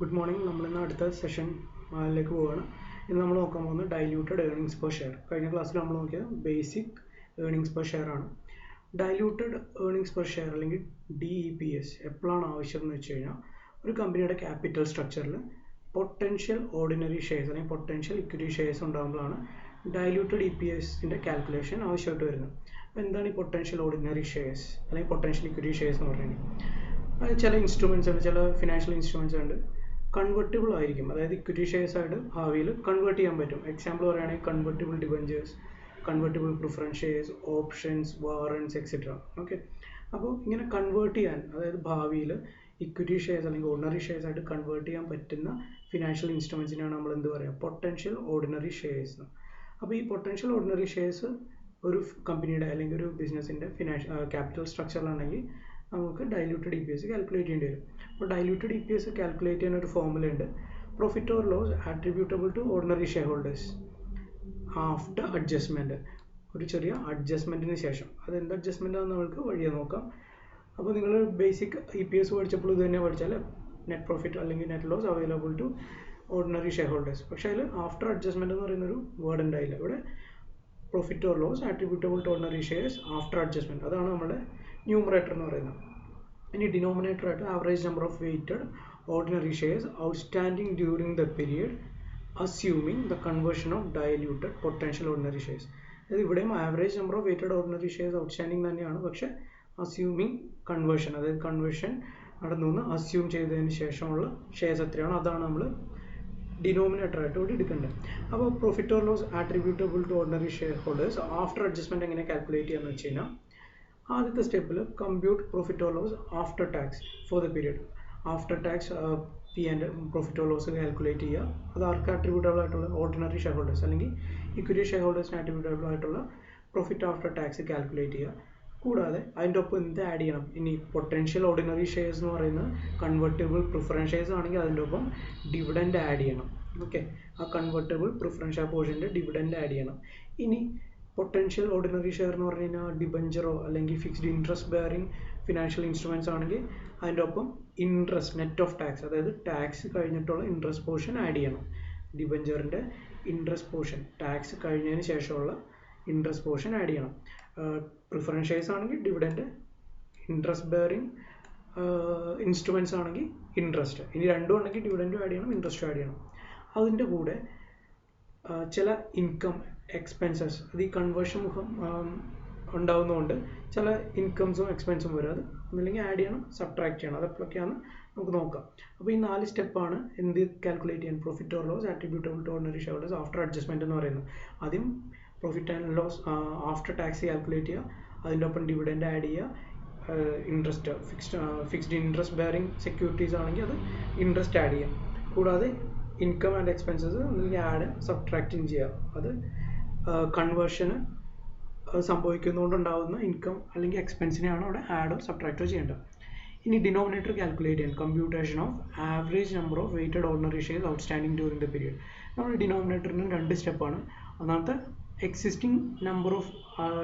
Good morning. നമ്മൾ ഇന്ന് അടുത്ത സെഷനിലേക്ക് പോവുകയാണ്. ഇന്ന് നമ്മൾ നോക്കാൻ പോകുന്നത് ഡൈല്യൂട്ടഡ് ഏർണിംഗ്സ് പെർ ഷെയർ. കഴിഞ്ഞ ക്ലാസ്സിൽ നമ്മൾ നോക്കിയത് ബേസിക് ഏർണിംഗ്സ് പെർ ഷെയർ ആണ്. ഡൈല്യൂട്ടഡ് ഏർണിംഗ്സ് പെർ ഷെയർ അല്ലെങ്കിൽ DEPS എപ്പോഴാണ് ആവശ്യം എന്ന് വെച്ച് കഴിഞ്ഞാൽ ഒരു കമ്പനിയുടെ ക്യാപിറ്റൽ സ്ട്രക്ചറിൽ പൊട്ടൻഷ്യൽ ഓർഡിനറി ഷെയർസ് അല്ലെങ്കിൽ പൊട്ടൻഷ്യൽ ഇക്വിറ്റി ഷെയർസ് ഉണ്ടാകുമ്പോഴാണ് ഡൈല്യൂട്ടഡ് EPSൻ്റെ കാൽക്കുലേഷൻ ആവശ്യമായിട്ട് വരുന്നത്. അപ്പോൾ എന്താണ് ഈ പൊട്ടൻഷ്യൽ ഓർഡിനറി ഷെയർസ് അല്ലെങ്കിൽ പൊട്ടൻഷ്യൽ ഇക്വിറ്റി ഷെയർസ് എന്ന് പറയുന്നത്? ചില ഇൻസ്ട്രുമെൻറ്റ്സ് ഉണ്ട്, ചില ഫിനാൻഷ്യൽ ഇൻസ്ട്രുമെൻറ്റ്സ് ഉണ്ട്, കൺവെർട്ടിബിൾ ആയിരിക്കും. അതായത് ഇക്വിറ്റി ഷെയർസ് ആയിട്ട് ഭാവിയിൽ കൺവേർട്ട് ചെയ്യാൻ പറ്റും. എക്സാമ്പിൾ പറയുകയാണെങ്കിൽ convertible debentures, convertible preference shares, options, warrants etcetera. Okay, അപ്പോൾ ഇങ്ങനെ കൺവേർട്ട് ചെയ്യാൻ, അതായത് ഭാവിയിൽ ഇക്വിറ്റി ഷെയർസ് അല്ലെങ്കിൽ ഓർഡിനറി ഷെയർസ് ആയിട്ട് കൺവേർട്ട് ചെയ്യാൻ പറ്റുന്ന ഫിനാൻഷ്യൽ ഇൻസ്ട്രുമെൻസിനാണ് നമ്മൾ എന്ത് പറയുക, പൊട്ടൻഷ്യൽ ഓർഡിനറി ഷെയർസ്. അപ്പോൾ ഈ പൊട്ടൻഷ്യൽ ഓർഡിനറി ഷെയർസ് ഒരു കമ്പനിയുടെ അല്ലെങ്കിൽ ഒരു ബിസിനസ്സിൻ്റെ ക്യാപിറ്റൽ സ്ട്രക്ചറിലാണെങ്കിൽ നമുക്ക് ഡൈല്യൂട്ടഡ് EPS കാൽക്കുലേറ്റ് ചെയ്യേണ്ടി വരും. അപ്പോൾ ഡൈല്യൂട്ടഡ് EPS കാൽക്കുലേറ്റ് ചെയ്യുന്ന ഒരു ഫോർമുല ഉണ്ട്, profit or loss attributable to ordinary share holders after adjustment. ഒരു ചെറിയ അഡ്ജസ്റ്റ്മെൻറ്റിന് ശേഷം. അത് എന്ത് അഡ്ജസ്റ്റ്മെൻ്റ് ആണെന്ന് നമുക്ക് വഴിയെ നോക്കാം. അപ്പോൾ നിങ്ങൾ ബേസിക് EPS പഠിച്ചപ്പോൾ ഇത് തന്നെ പഠിച്ചാൽ നെറ്റ് പ്രോഫിറ്റ് അല്ലെങ്കിൽ net loss available to ordinary share holders. പക്ഷേ അതിൽ ആഫ്റ്റർ അഡ്ജസ്റ്റ്മെൻറ്റ് എന്ന് പറയുന്നൊരു വേർഡ് ഉണ്ടായില്ല. ഇവിടെ profit or loss attributable to ordinary shares after adjustment, അതാണ് നമ്മുടെ ന്യൂമറേറ്റർ എന്ന് പറയുന്നത്. ഇനി ഡിനോമിനേറ്റർ ആയിട്ട് average number of weighted ordinary shares outstanding during the period assuming the conversion of diluted potential ordinary shares. അതായത് ഇവിടെയും average number of weighted ordinary shares outstanding തന്നെയാണ്, പക്ഷേ അസ്യൂമിംഗ് കൺവേർഷൻ, അതായത് കൺവേർഷൻ നടന്നു അസ്യൂം ചെയ്തതിന് ശേഷമുള്ള ഷെയർസ് എത്രയാണോ അതാണ് നമ്മൾ ഡിനോമിനേറ്റർ ആയിട്ട് ഇവിടെ എടുക്കേണ്ടത്. അപ്പോൾ profit or loss attributable to ordinary share holders after adjustment എങ്ങനെ കാൽക്കുലേറ്റ് ചെയ്യാന്ന് വെച്ച് കഴിഞ്ഞാൽ, ആദ്യത്തെ സ്റ്റെപ്പിൽ compute profit or loss after tax for the period. After tax profit or loss calculate ചെയ്യുക. അത് ആർക്ക് ആട്രിബ്യൂട്ടബിൾ ആയിട്ടുള്ള ഓർഡിനറി ഷെയർ ഹോൾഡേഴ്സ് അല്ലെങ്കിൽ ഇക്വിറ്റി ഷെയർ ഹോൾഡേഴ്സിന് ആട്രിബ്യൂട്ടബിൾ ആയിട്ടുള്ള പ്രോഫിറ്റ് ആഫ്റ്റർ ടാക്സ് കാൽക്കുലേറ്റ് ചെയ്യുക. കൂടാതെ അതിൻ്റെ ഒപ്പം എന്ത് ആഡ് ചെയ്യണം, ഇനി പൊട്ടൻഷ്യൽ ഓർഡിനറി ഷെയർസ് എന്ന് പറയുന്നത് കൺവെർട്ടിബിൾ പ്രിഫറൻസ് ഷെയർസ് ആണെങ്കിൽ അതിൻ്റെ ഒപ്പം ഡിവിഡൻഡ് ആഡ് ചെയ്യണം. ഓക്കെ, ആ convertible preference share പോർഷൻ്റെ dividend add ചെയ്യണം. ഇനി പൊട്ടൻഷ്യൽ ഓർഡിനറി ഷെയർ എന്ന് പറഞ്ഞു കഴിഞ്ഞാൽ ഡിബഞ്ചറോ അല്ലെങ്കിൽ fixed interest bearing financial instruments ആണെങ്കിൽ അതിൻ്റെ ഒപ്പം ഇൻട്രസ്റ്റ് നെറ്റ് ഓഫ് ടാക്സ്, അതായത് ടാക്സ് കഴിഞ്ഞിട്ടുള്ള ഇൻട്രസ്റ്റ് പോർഷൻ ആഡ് ചെയ്യണം. ഡിബഞ്ചറിൻ്റെ ഇൻട്രസ്റ്റ് പോർഷൻ ടാക്സ് കഴിഞ്ഞതിന് ശേഷമുള്ള ഇൻട്രസ്റ്റ് പോർഷൻ ആഡ് ചെയ്യണം. പ്രിഫറൻസ് ഷെയർസ് ആണെങ്കിൽ ഡിവിഡൻഡ്, ഇൻട്രസ്റ്റ് ബെയറിംഗ് ഇൻസ്ട്രുമെൻറ്റ്സ് ആണെങ്കിൽ ഇൻട്രസ്റ്റ്. ഇനി രണ്ടും ഉണ്ടെങ്കിൽ ഡിവിഡൻറ്റും ആഡ് ചെയ്യണം, ഇൻട്രസ്റ്റും ആഡ് ചെയ്യണം. അതിൻ്റെ കൂടെ ചില ഇൻകം എക്സ്പെൻസസ്, അത് ഈ കൺവേർഷൻ മുഖം ഉണ്ടാകുന്നതുകൊണ്ട് ചില ഇൻകംസും എക്സ്പെൻസും വരും. അത് ഒന്നില്ലെങ്കിൽ ആഡ് ചെയ്യണം, സബ്ട്രാക്ട് ചെയ്യണം. അതെപ്പോഴൊക്കെയാണ് നമുക്ക് നോക്കാം. അപ്പോൾ ഈ 4 സ്റ്റെപ്പാണ് എന്ത് കാൽക്കുലേറ്റ് ചെയ്യാൻ profit or loss attributable to ordinary share holders after adjustment എന്ന് പറയുന്നത്. ആദ്യം profit and loss after tax calculate ചെയ്യുക, അതിൻ്റെ ഒപ്പം ഡിവിഡൻഡ് ആഡ് ചെയ്യുക, interest fixed interest bearing securities ആണെങ്കിൽ അത് ഇൻട്രസ്റ്റ് ആഡ് ചെയ്യാം. കൂടാതെ ഇൻകം ആൻഡ് എക്സ്പെൻസസ് ഒന്നില്ലെങ്കിൽ ആഡ് സബ്ട്രാക്റ്റിങ് ചെയ്യുക. അത് കൺവേർഷന് സംഭവിക്കുന്നതുകൊണ്ടുണ്ടാകുന്ന ഇൻകം അല്ലെങ്കിൽ എക്സ്പെൻസിനെയാണ് അവിടെ ആഡോ സബ്ട്രാക്റ്റോ ചെയ്യേണ്ടത്. ഇനി ഡിനോമിനേറ്റർ കാൽക്കുലേറ്റ് ചെയ്യാൻ computation of average number of weighted ordinary shares outstanding during the period. നമ്മുടെ ഡിനോമിനേറ്ററിന് 2 സ്റ്റെപ്പാണ്. ഒന്നാമത്തെ existing number of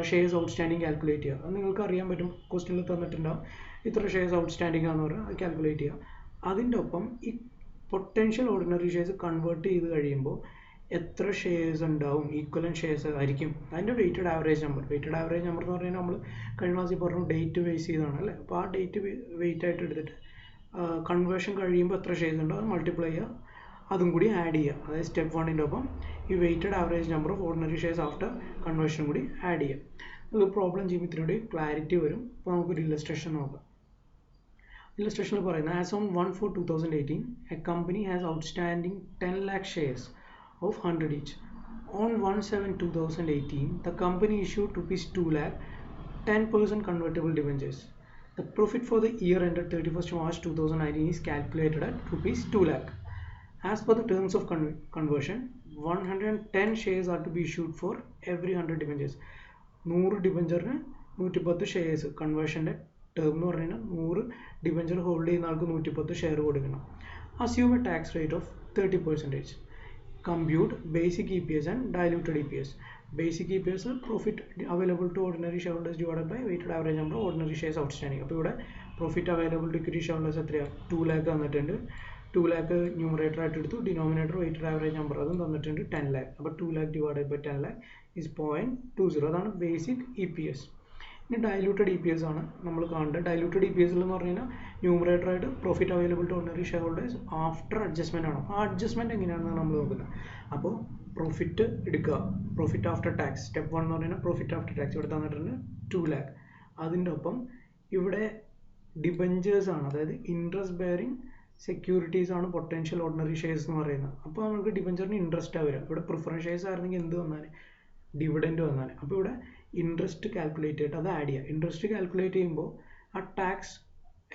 shares outstanding calculate ചെയ്യുക. അത് നിങ്ങൾക്ക് അറിയാൻ പറ്റും, ക്വസ്റ്റ്യനിൽ തന്നിട്ടുണ്ടാവും ഇത്ര ഷെയർസ് ഔട്ട്സ്റ്റാൻഡിംഗ് ആണെന്ന് പറഞ്ഞാൽ അത് കാൽക്കുലേറ്റ് ചെയ്യുക. അതിൻ്റെ ഒപ്പം ഈ പൊട്ടൻഷ്യൽ ഓർഡിനറി ഷെയർസ് കൺവേർട്ട് ചെയ്ത് കഴിയുമ്പോൾ എത്ര ഷെയർസ് ഉണ്ടാവും, ഈക്വലൻറ്റ് ഷെയർസ് ആയിരിക്കും, അതിൻ്റെ weighted average number. Weighted average number എന്ന് പറഞ്ഞാൽ നമ്മൾ കഴിഞ്ഞ ക്ലാസ്സിൽ പറഞ്ഞു ഡേറ്റ് ബേസ് ചെയ്താണ് അല്ലേ. അപ്പോൾ ആ ഡേറ്റ് വെയിറ്റ് ആയിട്ട് എടുത്തിട്ട് കൺവേർഷൻ കഴിയുമ്പോൾ എത്ര ഷെയർസ് ഉണ്ടോ അത് മൾട്ടിപ്ലൈ ചെയ്യുക, അതും കൂടി ആഡ് ചെയ്യുക. അതായത് സ്റ്റെപ്പ് 1ൻ്റെ ഒപ്പം ഈ weighted average number of ordinary shares after conversion കൂടി ആഡ് ചെയ്യുക. നമുക്ക് പ്രോബ്ലം ചെയ്യുമ്പോൾ ഇത്തിരി കൂടി ക്ലാരിറ്റി വരും. അപ്പോൾ നമുക്കൊരു ഇല്ലസ്ട്രേഷൻ നോക്കാം. ഇല്ലസ്ട്രേഷനിൽ പറയുന്നത് as on 1/4/2018 A company has outstanding 10 lakh shares of 100 each. On 1/7/2018 the company issued ₹2 lakh 10% convertible debentures. The profit for the year ended 31st March 2019 is calculated at ₹2 lakh. As per the terms of conversion, 110 shares are to be issued for every 100 debentures. 100 ഡിബഞ്ചറിന് 110 shares. കൺവേർഷൻ്റെ term എന്ന് പറഞ്ഞു കഴിഞ്ഞാൽ 100 debenture hold ചെയ്യുന്ന ആൾക്ക് 110 share കൊടുക്കണം. Assume A tax rate of 30%. Compute basic EPS and diluted EPS. Basic EPS profit available to ordinary shareholders divided by weighted average number of ordinary shares outstanding. അപ്പോൾ ഇവിടെ profit available to equity shareholders എത്രയാണ് 2 lakh തന്നിട്ടുണ്ട്. 2 lakh numerator ആയിട്ട് എടുത്തു, denominator weighted average number അതും തന്നിട്ടുണ്ട് 10 lakh. അപ്പോൾ 2 lakh divided by 10 lakh is 0.20. അതാണ് ബേസിക് EPS. ഇനി ഡൈലൂട്ടഡ് EPS ആണ് നമ്മൾ കാണേണ്ടത്. ഡൈലൂട്ടഡ് EPS എന്ന് പറഞ്ഞു കഴിഞ്ഞാൽ ന്യൂമറേറ്റർ ആയിട്ട് profit available to ordinary share holders after adjustment ആണ്. ആ അഡ്ജസ്റ്റ്മെന്റ് എങ്ങനെയാണെന്ന് നമ്മൾ നോക്കുന്നത്. അപ്പോൾ പ്രോഫിറ്റ് എടുക്കുക, പ്രോഫിറ്റ് ആഫ്റ്റർ ടാക്സ്. സ്റ്റെപ്പ് 1 എന്ന് പറഞ്ഞാൽ പ്രോഫിറ്റ് ആഫ്റ്റർ ടാക്സ് ഇവിടെ തന്നിട്ടുണ്ട് 2 lakh. അതിൻ്റെ ഒപ്പം ഇവിടെ ഡിബഞ്ചേഴ്സ് ആണ്, അതായത് ഇൻട്രസ്റ്റ് ബെയറിംഗ് സെക്യൂരിറ്റീസ് ആണ് പൊട്ടൻഷ്യൽ ഓർഡിനറി ഷെയർസ് എന്ന് പറയുന്നത്. അപ്പോൾ നമുക്ക് ഡിബഞ്ചറിന് ഇൻട്രസ്റ്റ് വരിക. ഇവിടെ പ്രിഫറൻസ് ഷെയർസ് ആയിരുന്നെങ്കിൽ എന്ത് വന്നാൽ ഡിവിഡൻഡ് വന്നാൽ. അപ്പോൾ ഇവിടെ ഇൻട്രസ്റ്റ് കാൽക്കുലേറ്റ് ചെയ്തിട്ട് അത് ആഡ് ചെയ്യുക. ഇൻട്രസ്റ്റ് കാൽക്കുലേറ്റ് ചെയ്യുമ്പോൾ ആ ടാക്സ്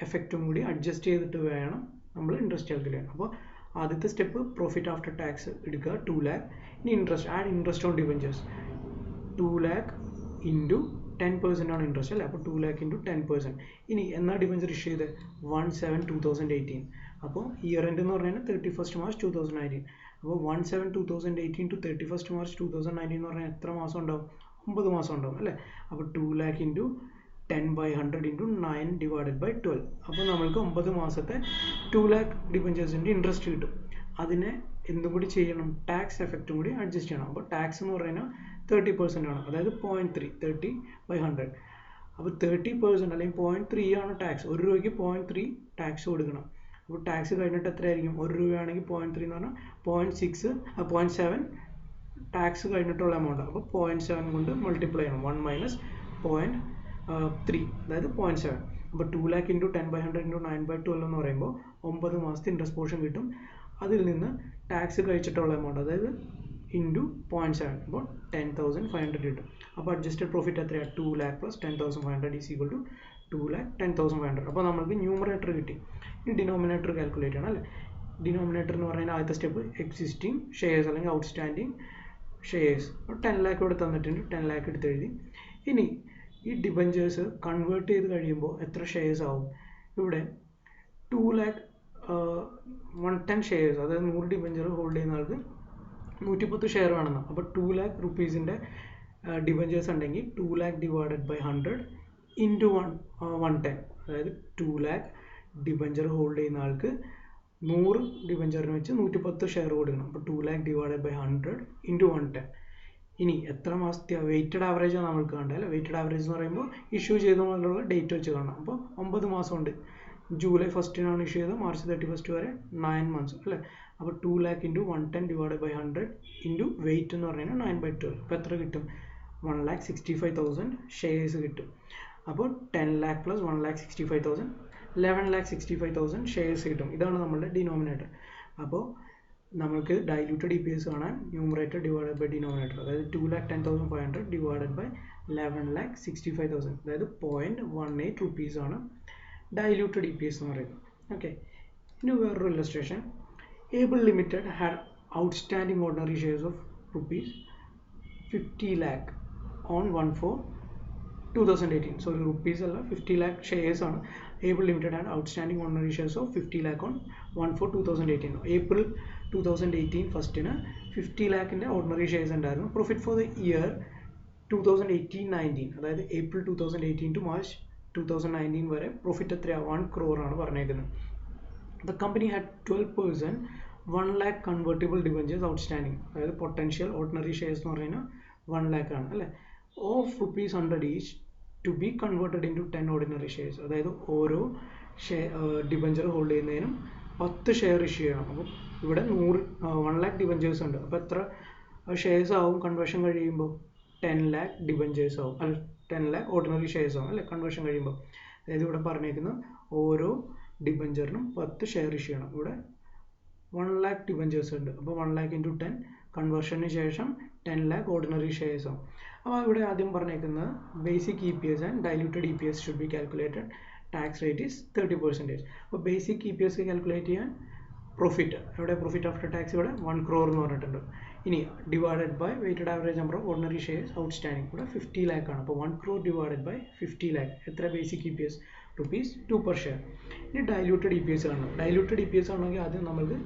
എഫക്റ്റും കൂടി അഡ്ജസ്റ്റ് ചെയ്തിട്ട് വേണം നമ്മൾ ഇൻട്രസ്റ്റ് കാൽക്കുലേറ്റ് ചെയ്യാൻ. അപ്പോൾ ആദ്യത്തെ സ്റ്റെപ്പ് പ്രോഫിറ്റ് ആഫ്റ്റർ ടാക്സ് എടുക്കുക 2 lakh. ഇനി interest, add interest on debentures 2 lakh into 10% ആണ് ഇൻട്രസ്റ്റ് അല്ലേ. അപ്പോൾ 2 lakh ഇൻറ്റു 10%. ഇനി എന്നാ ഡിബഞ്ചർ ഇഷ്യൂ ചെയ്ത് 1/7/2018. അപ്പോൾ ഇയർ എൻഡ് എന്ന് പറഞ്ഞാൽ 31st March 2019. അപ്പോൾ 1/7/2018 to 31st March 2019 എന്ന് പറഞ്ഞാൽ എത്ര മാസം ഉണ്ടാവും? 9 മാസം ഉണ്ടാവും അല്ലേ. അപ്പോൾ 2 lakh into 10/100 into 9 divided by 12. അപ്പോൾ നമ്മൾക്ക് 9 മാസത്തെ 2 lakh ഡിബഞ്ചേഴ്സിൻ്റെ ഇൻട്രസ്റ്റ് കിട്ടും. അതിനെ എന്തും കൂടി ചെയ്യണം, ടാക്സ് എഫക്റ്റും കൂടി അഡ്ജസ്റ്റ് ചെയ്യണം. അപ്പോൾ ടാക്സ് എന്ന് പറയുന്നത് 30% ആണ്, അതായത് 0.3, 30/100. അപ്പോൾ 30% അല്ലെങ്കിൽ 0.3 ആണ് ടാക്സ്. 1 രൂപയ്ക്ക് 0.3 ടാക്സ് കൊടുക്കണം. അപ്പോൾ ടാക്സ് കഴിഞ്ഞിട്ട് എത്രയായിരിക്കും? 1 രൂപയാണെങ്കിൽ 0.3 എന്ന് പറഞ്ഞാൽ 0.7 ടാക്സ് കഴിഞ്ഞിട്ടുള്ള എമൗണ്ട്. അപ്പോൾ 0.7 കൊണ്ട് മൾട്ടിപ്ലൈ ചെയ്യണം. 1 മൈനസ് 0.3 അതായത് 0.7. അപ്പോൾ 2 lakh ഇൻറ്റു 10/100 ഇൻറ്റു 9/12 എന്ന് പറയുമ്പോൾ 9 മാസത്തെ ഇൻട്രസ്റ്റ് പോർഷൻ കിട്ടും. അതിൽ നിന്ന് ടാക്സ് കഴിച്ചിട്ടുള്ള എമൗണ്ട് അതായത് ഇൻറ്റു 0.7, അപ്പോൾ 10,500 കിട്ടും. അപ്പോൾ അഡ്ജസ്റ്റഡ് പ്രോഫിറ്റ് എത്രയാണ്? 2 lakh plus 10,500 is equal to 2 lakh 10,500. അപ്പോൾ നമുക്ക് ന്യൂമറേറ്റർ കിട്ടി. ഇനി ഡിനോമിനേറ്റർ കാൽക്കുലേറ്റ് ചെയ്യണം അല്ലേ. ഡിനോമിനേറ്റർ എന്ന് പറയുന്നത് ആദ്യത്തെ സ്റ്റെപ്പ് എക്സിസ്റ്റിംഗ് ഷെയർസ് അല്ലെങ്കിൽ ഔട്ട്സ്റ്റാൻഡിങ് ഷെയർസ്. 10 lakh ഇവിടെ തന്നിട്ടുണ്ട്, 10 lakh എടുത്ത് എഴുതി. ഇനി ഈ ഡിബഞ്ചേഴ്സ് കൺവേർട്ട് ചെയ്ത് കഴിയുമ്പോൾ എത്ര ഷെയർസ് ആവും? ഇവിടെ 2 lakh 110 ഷെയർസ്, അതായത് 100 ഡിബഞ്ചർ ഹോൾഡ് ചെയ്യുന്ന ആൾക്ക് 110 ഷെയർ വേണമെന്ന്. അപ്പോൾ 2 lakh റുപ്പീസിൻ്റെ ഡിബഞ്ചേഴ്സ് ഉണ്ടെങ്കിൽ 2 lakh ഡിവൈഡഡ് ബൈ 100 ഇൻറ്റു 110, അതായത് 2 lakh ഡിബഞ്ചർ ഹോൾഡ് ചെയ്യുന്ന ആൾക്ക് 100 ഡിബഞ്ചറിന് വെച്ച് 110 ഷെയർ കൊടുക്കണം. അപ്പോൾ 2 lakh ഡിവൈഡഡ് ബൈ 100 ഇൻറ്റു 110. ഇനി എത്ര മാസത്തെ വെയിറ്റഡ് ആവറേജാണ് നമ്മൾക്ക് കണ്ടത് അല്ലേ. വെയിറ്റഡ് ആവറേജ് എന്ന് പറയുമ്പോൾ ഇഷ്യൂ ചെയ്തുകൊണ്ടുള്ള ഡേറ്റ് വെച്ച് കാണാം. അപ്പോൾ 9 മാസം ഉണ്ട്. ജൂലൈ 1 ഇഷ്യൂ ചെയ്ത് മാർച്ച് 31 വരെ 9 months അല്ലേ. അപ്പോൾ 2 lakh into 110 divide by 100 into weight എന്ന് പറഞ്ഞാൽ 9/12. അപ്പോൾ എത്ര കിട്ടും? 1,65,000 ഷെയർസ് കിട്ടും. അപ്പോൾ 10 lakh പ്ലസ് 1,65,000 11,65,000 ഷെയർസ് കിട്ടും. ഇതാണ് നമ്മളുടെ ഡിനോമിനേറ്റർ. അപ്പോൾ നമുക്ക് ഡൈല്യൂട്ടഡ് EPS കാണാൻ ന്യൂമറേറ്റർ ഡിവൈഡഡ് ബൈ ഡിനോമിനേറ്റർ, അതായത് 2,10,500 ഡിവൈഡഡ് ബൈ 11,65,000, അതായത് 0.18 rupees ആണ് ഡൈല്യൂട്ടഡ് EPS എന്ന് പറയുന്നത്. ഓക്കെ, ഇനി വേറൊരു illustration. Able limited had outstanding ordinary shares of ₹50 lakh on 1/4/2018. Sorry, rupees അല്ല, 50 lakh ഷെയർസ് ആണ്. Able limited and outstanding ordinary shares of 50 lakh on 1/4/2018. April 2018 ഫസ്റ്റിന് 50 lakhൻ്റെ ഓർഡിനറി ഷെയർസ് ഉണ്ടായിരുന്നു. പ്രോഫിറ്റ് ഫോർ ദ ഇയർ 2018-19, അതായത് April 2018 to March 2019 വരെ profit എത്രയാണ്? 1 crore ആണ് പറഞ്ഞേക്കുന്നത്. The company had 12% 1 lakh convertible debentures outstanding, അതായത് പൊട്ടൻഷ്യൽ ഓർഡിനറി ഷെയർസ് എന്ന് പറയുന്നത് 1 lakh ആണ് അല്ലേ. Of ₹100 each to be converted into 10 ordinary shares, അതായത് ഓരോ ഡിബഞ്ചർ ഹോൾഡ് ചെയ്യുന്നതിനും 10 ഷെയർ ഇഷ്യൂ ചെയ്യണം. അപ്പോൾ ഇവിടെ 1 lakh ഡിബഞ്ചേഴ്സ് ഉണ്ട്. അപ്പോൾ എത്ര ഷെയർസ് ആവും കൺവേർഷൻ കഴിയുമ്പോൾ? 10 lakh ഡിബഞ്ചേഴ്സ് ആവും, അല്ല 10 lakh ഓർഡിനറി ഷെയർസ് ആവും അല്ലേ കൺവേർഷൻ കഴിയുമ്പോൾ. അതായത് ഇവിടെ പറഞ്ഞേക്കുന്ന ഓരോ ഡിബഞ്ചറിനും 10 ഷെയർ ഇഷ്യൂ ചെയ്യണം. ഇവിടെ 1 lakh ഡിബഞ്ചേഴ്സ് ഉണ്ട്. അപ്പോൾ 1 lakh ഇൻറ്റു 10 കൺവേർഷന് ശേഷം 10 lakh ഓർഡിനറി ഷെയർസ് ആവും. അപ്പോൾ ഇവിടെ ആദ്യം പറഞ്ഞേക്കുന്നത് basic EPS and diluted EPS should be calculated. Tax rate is 30%. അപ്പോൾ ബേസിക് EPS കാൽക്കുലേറ്റ് ചെയ്യാൻ പ്രോഫിറ്റ്, ഇവിടെ പ്രോഫിറ്റ് ആഫ്റ്റർ ടാക്സ് ഇവിടെ 1 crore എന്ന് പറഞ്ഞിട്ടുണ്ട്. ഇനി divided by weighted average number of ordinary shares outstanding, ഇവിടെ 50 lakh ആണ്. അപ്പോൾ 1 crore ഡിവൈഡഡ് ബൈ 50 lakh എത്ര ബേസിക് EPS? ₹2 per share. ഇനി ഡൈല്യൂട്ടഡ് EPS ആണ്. ഡൈല്യൂട്ടഡ് EPS ആണെങ്കിൽ ആദ്യം നമുക്ക്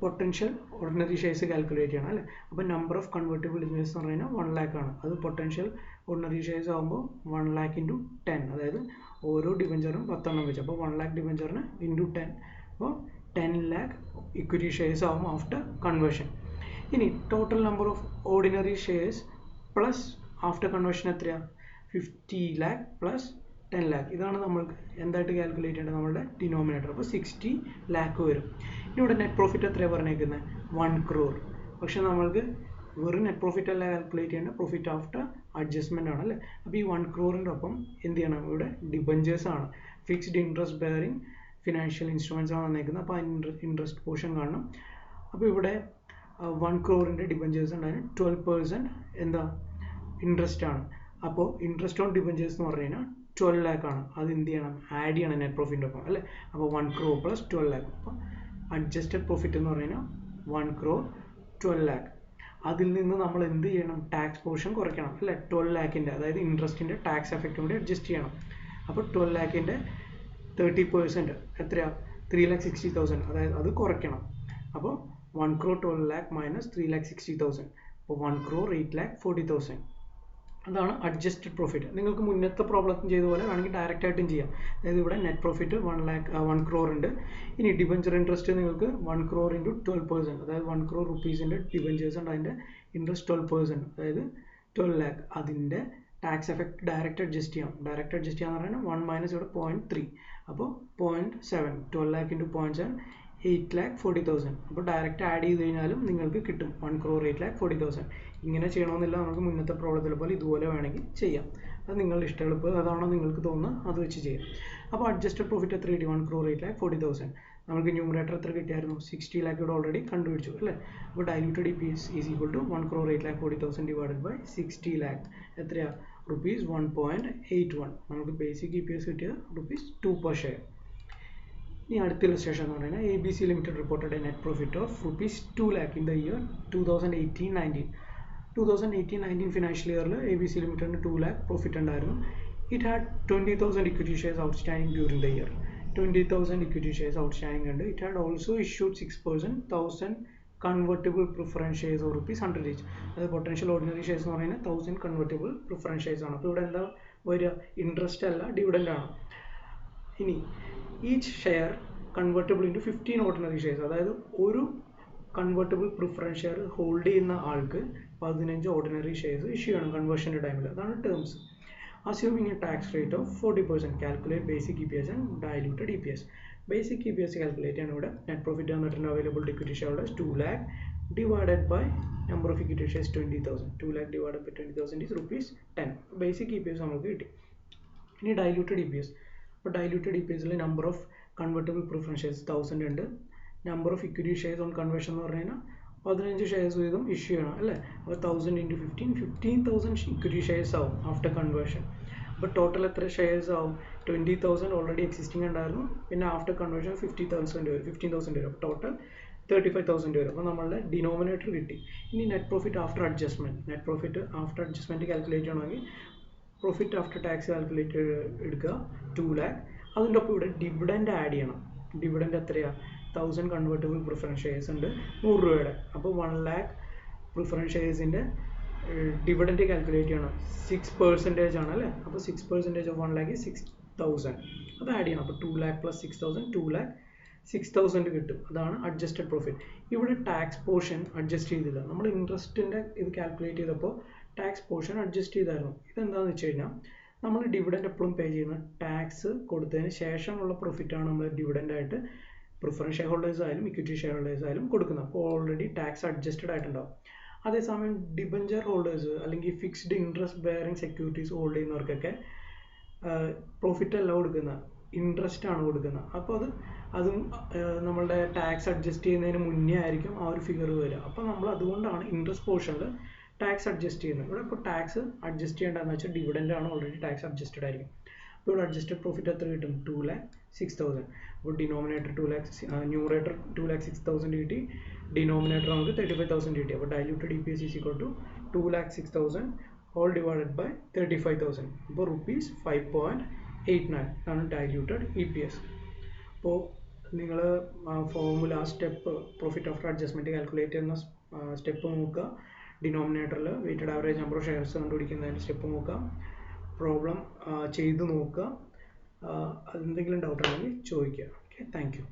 പൊട്ടൻഷ്യൽ ഓർഡിനറി ഷെയർസ് കാൽക്കുലേറ്റ് ചെയ്യണം അല്ലേ. അപ്പോൾ നമ്പർ ഓഫ് കൺവേർട്ടിബിൾ ഡിബഞ്ചേഴ്സ് എന്ന് പറഞ്ഞാൽ 1 lakh ആണ്. അത് പൊട്ടൻഷ്യൽ ഓർഡിനറി ഷെയർസ് ആകുമ്പോൾ 1 lakh ഇൻറ്റു 10, അതായത് ഓരോ ഡിബഞ്ചറും 10 എണ്ണം വെച്ച്. അപ്പോൾ 1 lakh ഡിബഞ്ചറിന് ഇൻറ്റു 10, അപ്പോൾ 10 lakh equity shares ആവും ആഫ്റ്റർ കൺവേർഷൻ. ഇനി total number of ordinary shares plus after conversion എത്രയാണ്? 50 lakh പ്ലസ് 10 lakh. ഇതാണ് നമ്മൾക്ക് എന്തായിട്ട് കാൽക്കുലേറ്റ് ചെയ്യേണ്ടത്? നമ്മുടെ ഡിനോമിനേറ്റർ. അപ്പോൾ 60 lakh വരും. ഇനി ഇവിടെ നെറ്റ് പ്രോഫിറ്റ് എത്രയാണ് പറഞ്ഞേക്കുന്നത്? 1 crore. പക്ഷെ നമ്മൾക്ക് വെറും നെറ്റ് പ്രോഫിറ്റ് അല്ല കാൽക്കുലേറ്റ് ചെയ്യേണ്ട, പ്രോഫിറ്റ് ആഫ്റ്റർ അഡ്ജസ്റ്റ്മെൻ്റ് ആണ് അല്ലേ. അപ്പോൾ ഈ 1 crore ഒപ്പം എന്ത് ചെയ്യണം? ഇവിടെ ഡിബഞ്ചേഴ്സ് ആണ്, fixed interest bearing financial instruments ആണ് വന്നേക്കുന്നത്. അപ്പോൾ ആ ഇൻട്രസ്റ്റ് പോർഷൻ കാണണം. അപ്പോൾ ഇവിടെ 1 crore ഡിബഞ്ചേഴ്സ് ഉണ്ട്, അതിന് 12% എന്താ ഇൻട്രസ്റ്റ് ആണ്. അപ്പോൾ ഇൻട്രസ്റ്റ് ഓൺ ഡിബഞ്ചേഴ്സ് എന്ന് പറഞ്ഞു കഴിഞ്ഞാൽ 12 lakh ആണ്. അത് എന്ത് ചെയ്യണം? ആഡ് ചെയ്യണം നെറ്റ് പ്രോഫിറ്റിൻ്റെ ഒപ്പം അല്ലേ. അപ്പോൾ 1 crore പ്ലസ് 12 lakh. അപ്പോൾ അഡ്ജസ്റ്റഡ് പ്രോഫിറ്റ് എന്ന് പറഞ്ഞു കഴിഞ്ഞാൽ 1 crore 12 lakh. അതിൽ നിന്ന് നമ്മൾ എന്ത് ചെയ്യണം? ടാക്സ് പോർഷൻ കുറയ്ക്കണം അല്ലേ. 12 lakhൻ്റെ അതായത് ഇൻട്രസ്റ്റിൻ്റെ ടാക്സ് എഫക്റ്റും കൂടി അഡ്ജസ്റ്റ് ചെയ്യണം. അപ്പോൾ 12 lakhൻ്റെ 30% എത്രയാണ്? 3,60,000. അതായത് അത് കുറയ്ക്കണം. അപ്പോൾ 1 crore 12 lakh മൈനസ് 3,60,000. അപ്പോൾ 1 crore 8,40,000. അതാണ് അഡ്ജസ്റ്റഡ് പ്രോഫിറ്റ്. നിങ്ങൾക്ക് മുന്നത്തെ പ്രോബ്ലം ചെയ്ത പോലെ വേണമെങ്കിൽ ഡയറക്റ്റ് ആയിട്ടും ചെയ്യാം. അതായത് ഇവിടെ നെറ്റ് പ്രോഫിറ്റ് 1 crore ഉണ്ട്. ഇനി ഡിബഞ്ചർ ഇൻട്രസ്റ്റ് നിങ്ങൾക്ക് 1 crore ഇൻറ്റു 12%, അതായത് 1 crore റുപ്പീസിൻ്റെ ഡിബഞ്ചേഴ്സ് ഉണ്ട്, അതിൻ്റെ ഇൻട്രസ്റ്റ് 12%, അതായത് 12 lakh. അതിൻ്റെ ടാക്സ് എഫക്റ്റ് ഡയറക്റ്റ് അഡ്ജസ്റ്റ് ചെയ്യാം. ഡയറക്റ്റ് അഡ്ജസ്റ്റ് ചെയ്യാന്ന് പറഞ്ഞാൽ 1 മൈനസ് ഇവിടെ 0.3, അപ്പോൾ 0.7. 12 lakh ഇൻറ്റു 0.7 8,40,000. അപ്പോൾ ഡയറക്റ്റ് ആഡ് ചെയ്ത് കഴിഞ്ഞാലും നിങ്ങൾക്ക് കിട്ടും 1 crore 8,40,000. ഇങ്ങനെ ചെയ്യണമെന്നില്ല, നമുക്ക് മുന്നത്തെ പ്രോബ്ലത്തിലെ പോലെ ഇതുപോലെ വേണമെങ്കിൽ ചെയ്യാം. അത് നിങ്ങളുടെ ഇഷ്ടം, അതാണോ നിങ്ങൾക്ക് തോന്നുന്നത് അത് വെച്ച് ചെയ്യാം. അപ്പോൾ അഡ്ജസ്റ്റഡ് പ്രോഫിറ്റ് എത്ര കിട്ടി? 1 crore 8,40,000. നമുക്ക് ന്യൂമറേറ്റർ എത്ര കിട്ടിയായിരുന്നു? 60 lakh ഇവിടെ ഓൾറെഡി കണ്ടുപിടിച്ചു അല്ലേ. അപ്പോൾ diluted EPS is equal to 1 crore 8,40,000 divided by 60 lakh. എത്രയാണ്? റുപ്പീസ് 1.81. നമുക്ക് ബേസിക് EPS കിട്ടിയത് ₹2 per share. ഇനി അടുത്ത ഇലസ്ട്രേഷൻ എന്ന് പറയുന്നത് ABC limited reported a net profit of ₹2 lakh in the year 2018-19. 2018-19 financial ഇയറിൽ ABC ലിമിറ്റഡിന് 2 lakh പ്രോഫിറ്റ് ഉണ്ടായിരുന്നു. It had 20,000 equity shares outstanding during the year. 20,000 equity shares outstanding ഉണ്ട്. It had also issued 6% 1,000 convertible preference shares or ₹100 each. അത് potential ordinary shares എന്ന് പറയുന്നത് 1,000 convertible preference shares ആണ്. അപ്പോൾ ഇവിടെ എന്താ വരിക? ഇൻട്രസ്റ്റ് അല്ല, ഡിവിഡൻഡ് ആണ്. ഇനി each share convertible into 15 ordinary shares, അതായത് ഒരു കൺവെർട്ടിബിൾ പ്രിഫറൻസ് ഷെയർ ഹോൾഡ് ചെയ്യുന്ന ആൾക്ക് 15 ഓർഡിനറി ഷെയർസ് ഇഷ്യൂ ചെയ്യണം കൺവേർഷൻ്റെ ടൈമിൽ. അതാണ് terms. Assuming a tax rate of 40%, calculate basic EPS and diluted EPS. Basic EPS calculate ചെയ്യാൻ ഇവിടെ നെറ്റ് പ്രോഫിറ്റ് തന്നിട്ടുണ്ട്. Available equity share holders 2 lakh divided by number of equity shares 20,000. 2 lakh divided by 20,000 is ₹10. Basic EPS നമുക്ക് കിട്ടി. ഇനി diluted EPS. അപ്പോൾ diluted EPSൽ number of convertible preference shares 1000 ഉണ്ട്. Number of equity shares on conversion എന്ന് പറഞ്ഞു കഴിഞ്ഞാൽ 15 shares വീതം ഇഷ്യൂ ചെയ്യണം അല്ലേ. അപ്പോൾ 1000 ഇൻറ്റു 15,000 ഇക്വിറ്റി ഷെയർസ് ആവും ആഫ്റ്റർ കൺവേർഷൻ. അപ്പോൾ ടോട്ടൽ എത്ര ഷെയർസ് ആവും? 20,000 ഓൾറെഡി എക്സിസ്റ്റിംഗ് ഉണ്ടായിരുന്നു, പിന്നെ ആഫ്റ്റർ കൺവേർഷൻ 15,000 വരും. അപ്പോൾ ടോട്ടൽ 35,000 വരും. അപ്പോൾ നമ്മളുടെ ഡിനോമിനേറ്റർ കിട്ടി. ഇനി net profit after adjustment. Net profit after adjustment calculate ചെയ്യണമെങ്കിൽ പ്രോഫിറ്റ് ആഫ്റ്റർ ടാക്സ് കാൽക്കുലേറ്റ് എടുക്കുക 2 lakh. അതിൻ്റെ ഒപ്പം ഇവിടെ ഡിവിഡൻഡ് ആഡ് ചെയ്യണം. ഡിവിഡൻഡ് എത്രയാണ്? 1,000 കൺവേർട്ടിബിൾ പ്രിഫറൻസ് ഷെയർസ് ഉണ്ട്, ₹100. അപ്പോൾ 1 lakh പ്രിഫറൻസ് ഷെയർസിൻ്റെ ഡിവിഡൻഡ് കാൽക്കുലേറ്റ് ചെയ്യണം. 6% ആണ് അല്ലേ. അപ്പോൾ 6% ഓഫ് 1 lakh 6,000. അത് ആഡ് ചെയ്യണം. അപ്പോൾ 2 lakh പ്ലസ് 6,000 2 lakh 6,000 കിട്ടും. അതാണ് അഡ്ജസ്റ്റഡ് പ്രോഫിറ്റ്. ഇവിടെ ടാക്സ് പോർഷൻ അഡ്ജസ്റ്റ് ചെയ്തില്ല. നമ്മൾ ഇൻട്രസ്റ്റിൻ്റെ ഇത് കാൽക്കുലേറ്റ് ചെയ്തപ്പോൾ ടാക്സ് പോർഷൻ അഡ്ജസ്റ്റ് ചെയ്തായിരുന്നു. ഇതെന്താണെന്ന് വെച്ച് കഴിഞ്ഞാൽ നമ്മൾ ഡിവിഡൻഡ് എപ്പോഴും പേ ചെയ്യുന്ന ടാക്സ് കൊടുത്തതിന് ശേഷമുള്ള പ്രോഫിറ്റാണ് നമ്മൾ ഡിവിഡൻഡായിട്ട് പ്രിഫറൻസ് ഷെയർ ഹോൾഡേഴ്സ് ആയാലും ഇക്വിറ്റി ഷെയർ ഹോൾഡേഴ്സ് ആയാലും കൊടുക്കുന്നത്. അപ്പോൾ ഓൾറെഡി ടാക്സ് അഡ്ജസ്റ്റഡ് ആയിട്ടുണ്ടാവും. അതേസമയം ഡിബഞ്ചർ ഹോൾഡേഴ്സ് അല്ലെങ്കിൽ fixed interest bearing securities hold ചെയ്യുന്നവർക്കൊക്കെ പ്രോഫിറ്റ് അല്ല കൊടുക്കുന്നത്, ഇൻട്രസ്റ്റ് ആണ് കൊടുക്കുന്നത്. അപ്പോൾ അതും നമ്മളുടെ ടാക്സ് അഡ്ജസ്റ്റ് ചെയ്യുന്നതിന് മുന്നേ ആയിരിക്കും ആ ഒരു ഫിഗർ വരിക. അപ്പോൾ നമ്മൾ അതുകൊണ്ടാണ് ഇൻട്രസ്റ്റ് പോർഷനിൽ ടാക്സ് അഡ്ജസ്റ്റ് ചെയ്യുന്നത്. ഇവിടെ ഇപ്പോൾ ടാക്സ് അഡ്ജസ്റ്റ് ചെയ്യേണ്ടതെന്ന് വെച്ചാൽ ഡിവിഡൻഡ് ആണ്, ഓൾറെഡി ടാക്സ് അഡ്ജസ്റ്റഡ് ആയിരിക്കും. അപ്പോൾ ഇവിടെ അഡ്ജസ്റ്റഡ് പ്രോഫിറ്റ് എത്ര കിട്ടും? 2,06,000. അപ്പോൾ ഡിനോമിനേറ്റർ 2 lakh, ന്യൂമറേറ്റർ 2,06,000 കിട്ടി, ഡിനോമിനേറ്റർ നമുക്ക് 35,000 കിട്ടി. അപ്പോൾ diluted EPS is equal to 2,06,000 whole divided by 35,000. അപ്പോൾ ₹5.89 ആണ് ഡൈല്യൂട്ടഡ് EPS. അപ്പോൾ നിങ്ങൾ formula step profit after adjustment calculate ചെയ്യുന്ന സ്റ്റെപ്പ് നോക്കുക. ഡിനോമിനേറ്ററിൽ weighted average number of shares കണ്ടുപിടിക്കുന്നതിന് സ്റ്റെപ്പ് നോക്കുക. പ്രോബ്ലം ചെയ്ത് നോക്കുക. എന്തെങ്കിലും ഡൗട്ട് ഉണ്ടെങ്കിൽ ചോദിക്കുക. Okay, thank U.